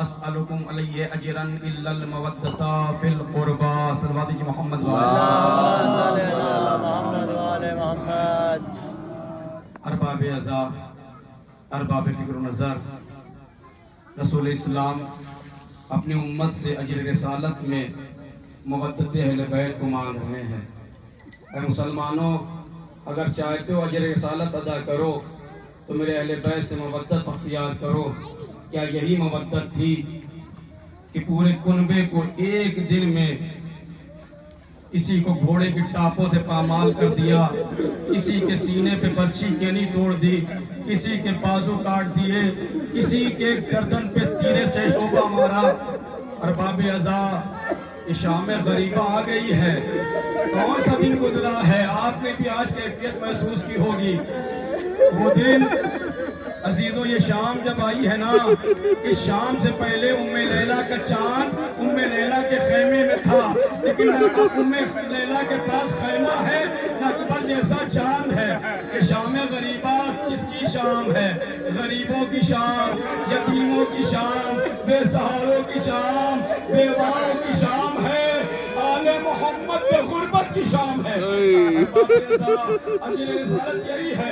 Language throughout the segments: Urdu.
اسألکم علیہ اجرا الا المودۃ فی القربى صلوات محمد محمد ارباب اعضاء ارباب فکر و نظر، رسول اسلام اپنی امت سے اجر رسالت میں مودت اہل بیت کو مانگ رہے ہیں۔ اے مسلمانوں، اگر چاہتے ہو اجر رسالت ادا کرو تو میرے اہل بیت سے مودت اختیار کرو۔ کیا یہی مودت تھی کہ پورے کنبے کو ایک دن میں کسی کو گھوڑے کی ٹاپوں سے پامال کر دیا، کسی کے سینے پہ برچھی کینی توڑ دی، کسی کے بازو کاٹ دیے، کسی کے گردن پہ تیرے سے شوبہ مارا؟ ارباب اعضاء، یہ شام غریبہ آ گئی ہے۔ کون سا دن گزرا ہے؟ آپ نے بھی آج کیفیت محسوس کی ہوگی۔ وہ دن عزیزوں، یہ شام جب آئی ہے نا، اس شام سے پہلے ام لیلہ کا چاند ام لیلہ کے خیمے میں تھا، لیکن نہ ام لیلہ کے پاس خیمہ ہے نہ اکبر جیسا چاند ہے۔ یہ شام غریبہ کس کی شام ہے؟ غریبوں کی شام، یتیموں کی شام، بے سہاروں کی شام، بیواؤں کی شام ہے، آل محمد کے غربت کی شام ہے۔ اجر رسالت یہی ہے۔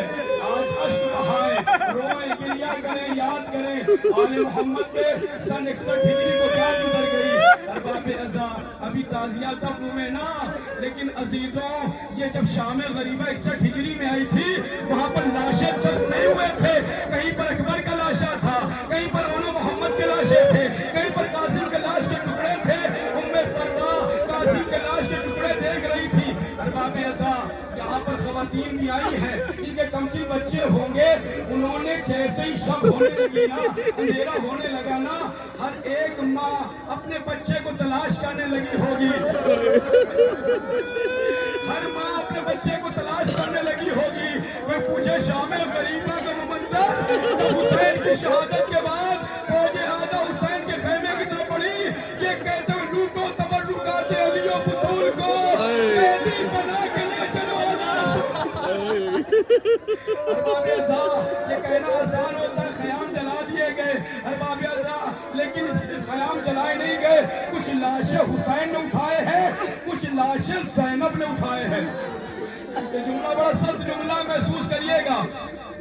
آج اشک بہائیں، روئیں، گریہ کریں، یاد کریں آل محمد کے سن 61 ہجری کو کیا گزر گئی۔ ارباب اعضاء، ابھی تعزیہ دفن ہوئے نا، لیکن عزیزوں یہ جب شام غریبہ 61 ہجری میں آئی تھی، وہاں پر لاشیں دفن نہیں ہوئے تھے۔ کہیں پر اکبر کا لاشا تھا، کہیں پر آل محمد کے لاشیں تھے، کہیں پر قاسم کے لاش کے ٹکڑے تھے۔ ام فردا قاسم کے لاش کے ٹکڑے دیکھ رہی تھی۔ ارباب اعضاء، یہاں پر خواتین بھی آئی ہیں جن کے کمسی بچے ہوں گے، انہوں نے جیسے ہی شب ہونے لگی نا، اندھیرا ہونے لگا نا، ہر ایک ماں اپنے بچے کو تلاش کرنے لگی ہوگی۔ ہر ماں اپنے بچے کو تلاش کرنے لگی ہوگی۔ کوئی پوچھے شام غریبہ کا وہ منظر جب حسین کی شہادت کے بعد فوج اعلیٰ حسین کے خیمے کی طرف بڑھی، یہ کہتے ہوئے لوٹو تبرکات علی و بطول کو قیدی بنا کے لے چلو۔ ارباب اعضاء، یہ کہنا آسان ہوتا ہے خیام جلا دیے گئے۔ ارباب اعضاء، لیکن خیام جلائے نہیں گئے، کچھ لاشیں حسین نے اٹھائے ہیں، کچھ لاشیں زینب نے اٹھائے ہیں۔ یہ جملہ بڑا سخت جملہ محسوس کریے گا۔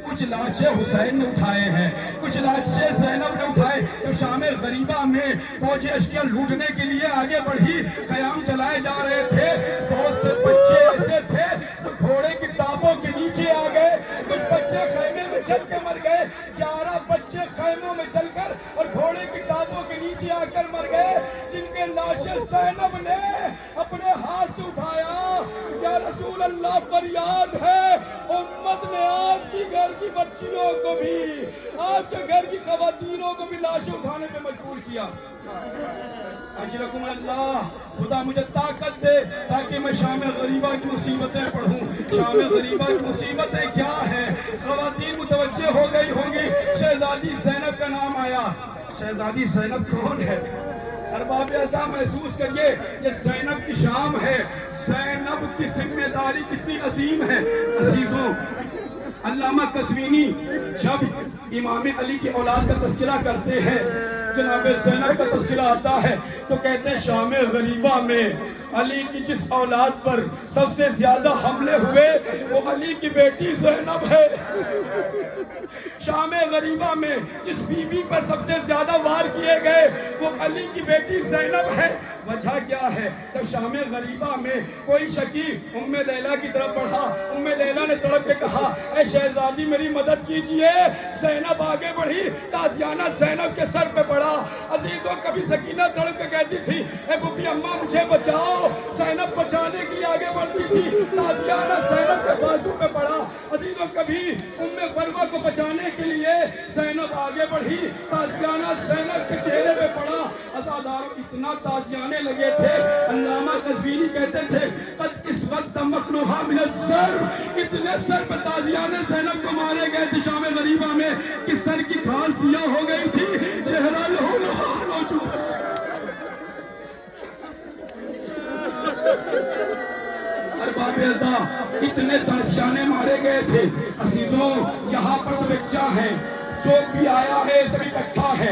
کچھ لاشیں حسین نے اٹھائے ہیں، کچھ لاشیں زینب نے اٹھائے۔ تو شام غریبہ میں فوج اشکیا لوٹنے کے لیے آگے بڑھی، خیام جلائے جا رہے تھے۔ بہت سے بچے ایسے تھے جو گھوڑے کی ٹاپوں کے نیچے آ گئے، کچھ بچے خیمے میں چل کے مر گئے۔ 11 بچے خیموں میں چل کر اور گھوڑے کی ٹاپوں کے نیچے آ کر مر گئے، جن کے لاشیں زینب نے اپنے ہاتھ سے اٹھایا۔ یا رسول اللہ، فریاد ہے امت نے آپ کی گھر کی بچیوں کو بھی، آپ کے گھر کی خواتینوں کو بھی لاشیں اٹھانے پہ مجبور کیا۔ اجرکم اللہ، خدا مجھے طاقت دے تاکہ میں شام غریبہ کی مصیبتیں پڑھوں۔ شام غریبہ کی مصیبتیں کیا ہیں؟ خواتین متوجہ ہو گئی ہوں گی، شہزادی زینب کا نام آیا۔ شہزادی زینب کون ہے؟ ارباب اعضاء، محسوس کریے، یہ زینب کی شام ہے۔ زینب کی ذمہ داری کتنی عظیم ہے۔ عزیزوں، علامہ قزوینی جب امام علی کی اولاد کا تذکرہ کرتے ہیں، جناب زینب کا تذکرہ آتا ہے تو کہتے ہیں شام غریبہ میں علی کی جس اولاد پر سب سے زیادہ حملے ہوئے وہ علی کی بیٹی زینب ہے۔ شام غریبہ میں جس بی بی پر سب سے زیادہ وار کیے گئے وہ علی کی بیٹی زینب ہے۔ وجہ کیا ہے؟ جب شام غریبہ میں کوئی شکی ام لیلہ کی طرف بڑھا، ام لیلہ نے تڑپ کے کہا اے شہزادی میری مدد کیجئے۔ زینب آگے بڑھی، تازیانہ زینب کے سر پہ پڑا۔ عزیزوں، کبھی سکینہ تڑپ کے کہتی تھی اے بھوپی اماں مجھے بچاؤ، زینب بچانے کے لیے آگے بڑھتی تھی، تازیانہ زینب کے بازو پہ پڑا۔ عزیزوں، کبھی ام فروا کو بچانے کے لیے زینب آگے بڑھی، تازیانہ زینب کے چہرے پہ پڑا۔ عزاداروں اتنا تازیانے لگے تھے، علامہ قزوینی کہتے تھے قد اس وقت مقنوہا من السر، اتنے سر پہ تازیانے زینب کو مارے گئے تھے شام غریبہ میں کہ سر کی کھال سیاہ ہو گئی تھی، چہرہ لہو لہان ہو چکا۔ ارباب اعضاء، اتنے تازیانے مارے گئے تھے۔ عزیزوں، یہاں پر سب ایک جا ہے، جو بھی آیا ہے سب اکٹھا ہے۔